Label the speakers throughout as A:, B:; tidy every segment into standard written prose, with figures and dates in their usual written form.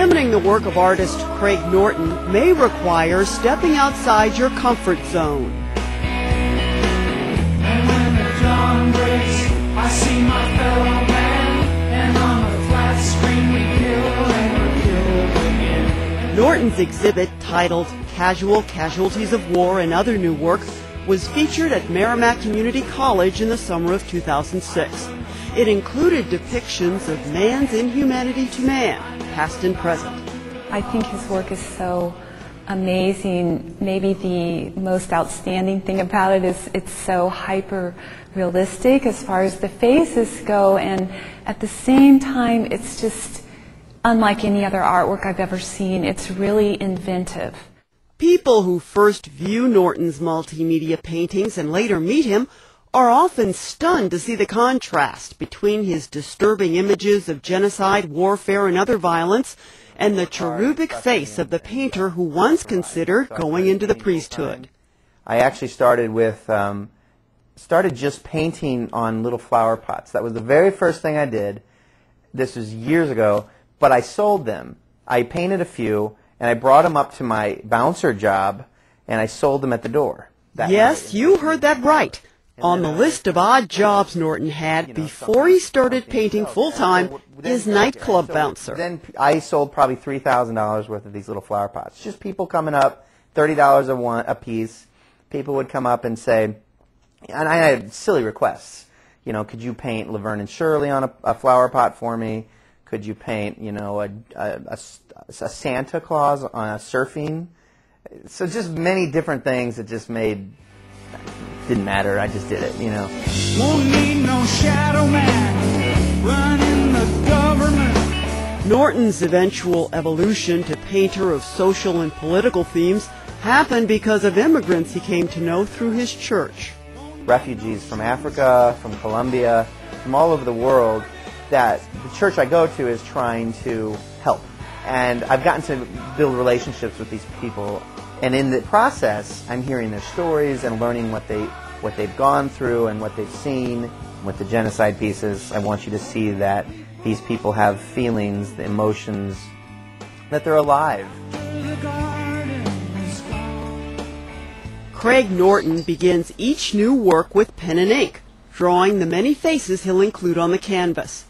A: Examining the work of artist Craig Norton may require stepping outside your comfort zone.
B: And when the dawn breaks, I see my fellow man, and on the flat screen we kill and we're killed again.
A: Norton's exhibit, titled Casualties of War and Other New Work, was featured at Meramec Community College in the summer of 2006. It included depictions of man's inhumanity to man, past and present.
C: I think his work is so amazing. Maybe the most outstanding thing about it is it's so hyper realistic as far as the faces go, and at the same time it's just unlike any other artwork I've ever seen. It's really inventive.
A: People who first view Norton's multimedia paintings and later meet him are often stunned to see the contrast between his disturbing images of genocide, warfare, and other violence, and the cherubic face of the painter who once considered going into the priesthood.
D: I actually started just painting on little flower pots. That was the very first thing I did. This was years ago, but I sold them. I painted a few, and I brought them up to my bouncer job, and I sold them at the door.
A: Yes, you heard that right. On the list of odd jobs Norton had before he started painting full-time is nightclub bouncer.
D: Then I sold probably $3,000 worth of these little flower pots. Just people coming up, $30 a piece. People would come up and say, and I had silly requests. You know, could you paint Laverne and Shirley on a flower pot for me? Could you paint, you know, a Santa Claus on a surfing? So just many different things that just didn't matter. I just did it, you know.
B: Won't need no shadow man running the government.
A: Norton's eventual evolution to painter of social and political themes happened because of immigrants he came to know through his church.
D: Refugees from Africa, from Colombia, from all over the world that the church I go to is trying to help. And I've gotten to build relationships with these people. And in the process, I'm hearing their stories and learning what they've gone through and what they've seen. With the genocide pieces, I want you to see that these people have feelings, the emotions, that they're alive.
A: Craig Norton begins each new work with pen and ink, drawing the many faces he'll include on the canvas.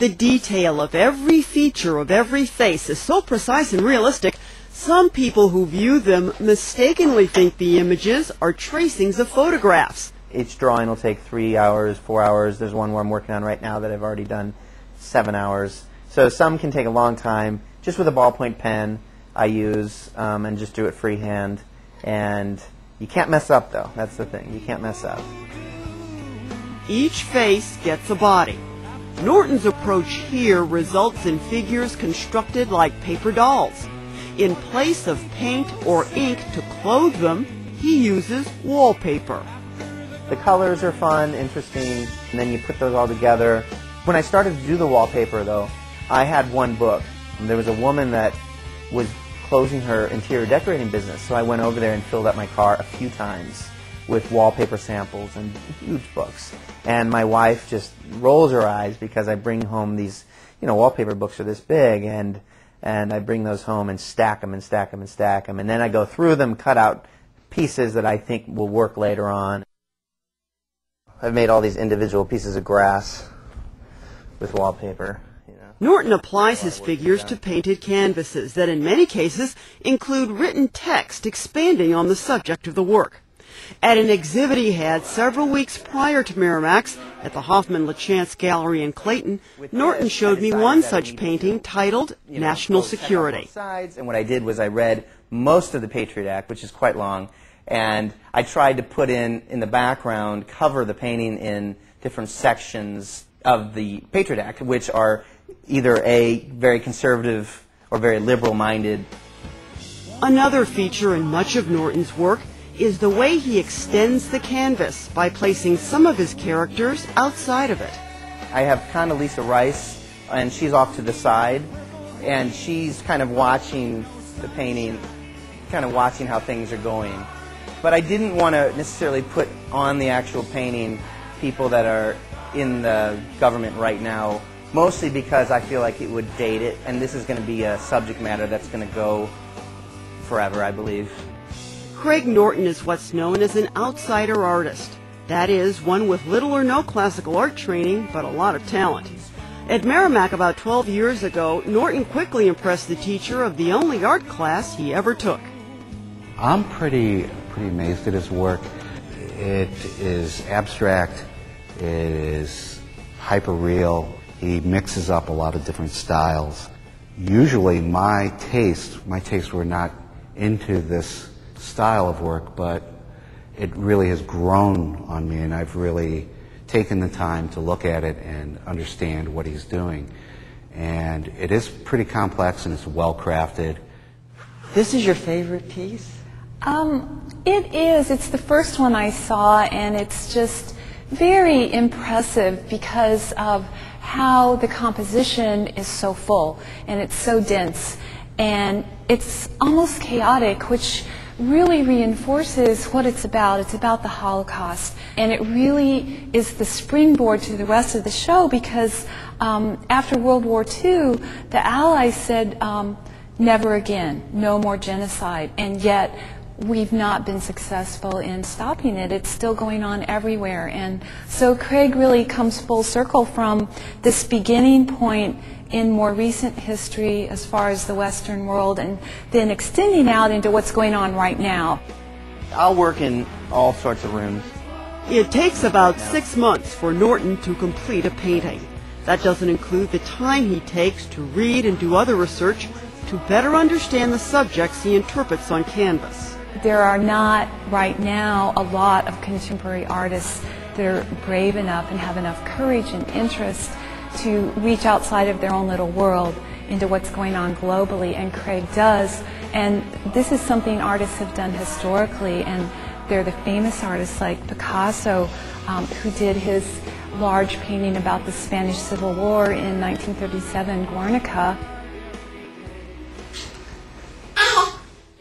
A: The detail of every feature of every face is so precise and realistic, some people who view them mistakenly think the images are tracings of photographs.
D: Each drawing will take 3 hours, 4 hours. There's one where I'm working on right now that I've already done 7 hours. So some can take a long time. Just with a ballpoint pen I use and just do it freehand. And you can't mess up, though. That's the thing. You can't mess up.
A: Each face gets a body. Norton's approach here results in figures constructed like paper dolls. In place of paint or ink to clothe them, he uses wallpaper.
D: The colors are fun, interesting, and then you put those all together. When I started to do the wallpaper, though, I had one book. There was a woman that was closing her interior decorating business, so I went over there and filled up my car a few times with wallpaper samples and huge books. And my wife just rolls her eyes because I bring home these, you know, wallpaper books are this big, and I bring those home and stack them and stack them and stack them. And then I go through them, cut out pieces that I think will work later on. I've made all these individual pieces of grass with wallpaper. You know.
A: Norton applies his figures to painted canvases that in many cases include written text expanding on the subject of the work. At an exhibit he had several weeks prior to Meramec's at the Hoffman-LaChance Gallery in Clayton, Norton showed me one such painting titled National Security.
D: And what I did was I read most of the Patriot Act, which is quite long, and I tried to put in the background, cover the painting in different sections of the Patriot Act, which are either very conservative or very liberal-minded.
A: Another feature in much of Norton's work is the way he extends the canvas by placing some of his characters outside of it.
D: I have Condoleezza Rice, and she's off to the side, and she's kind of watching the painting, kind of watching how things are going. But I didn't want to necessarily put on the actual painting people that are in the government right now mostly because I feel like it would date it, and this is going to be a subject matter that's going to go forever, I believe.
A: Craig Norton is what's known as an outsider artist. That is, one with little or no classical art training, but a lot of talent. At Meramec about 12 years ago, Norton quickly impressed the teacher of the only art class he ever took.
E: I'm pretty amazed at his work. It is abstract, it is hyper-real, he mixes up a lot of different styles. Usually my tastes were not into this style of work, but it really has grown on me, and I've really taken the time to look at it and understand what he's doing. And it is pretty complex and it's well crafted.
D: This is your favorite piece?
C: It is. It's the first one I saw, and it's just very impressive because of how the composition is so full and it's so dense, and it's almost chaotic, which really reinforces what it's about. It's about the Holocaust, and it really is the springboard to the rest of the show because after World War II, the Allies said never again, no more genocide, and yet we've not been successful in stopping it. It's still going on everywhere, and so Craig really comes full circle from this beginning point in more recent history as far as the Western world, and then extending out into what's going on right now.
D: I'll work in all sorts of rooms.
A: It takes about 6 months for Norton to complete a painting. That doesn't include the time he takes to read and do other research to better understand the subjects he interprets on canvas.
C: There are not right now a lot of contemporary artists that are brave enough and have enough courage and interest to reach outside of their own little world into what's going on globally, and Craig does. And this is something artists have done historically, and they're the famous artists like Picasso, who did his large painting about the Spanish Civil War in 1937, Guernica.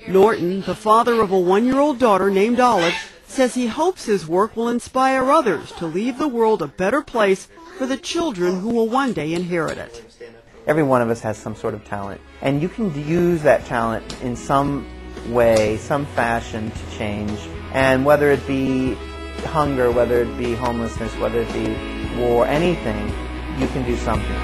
A: Norton, the father of a 1-year-old daughter named Olive, says he hopes his work will inspire others to leave the world a better place for the children who will one day inherit it.
D: Every one of us has some sort of talent, and you can use that talent in some way, some fashion to change. And whether it be hunger, whether it be homelessness, whether it be war, anything, you can do something.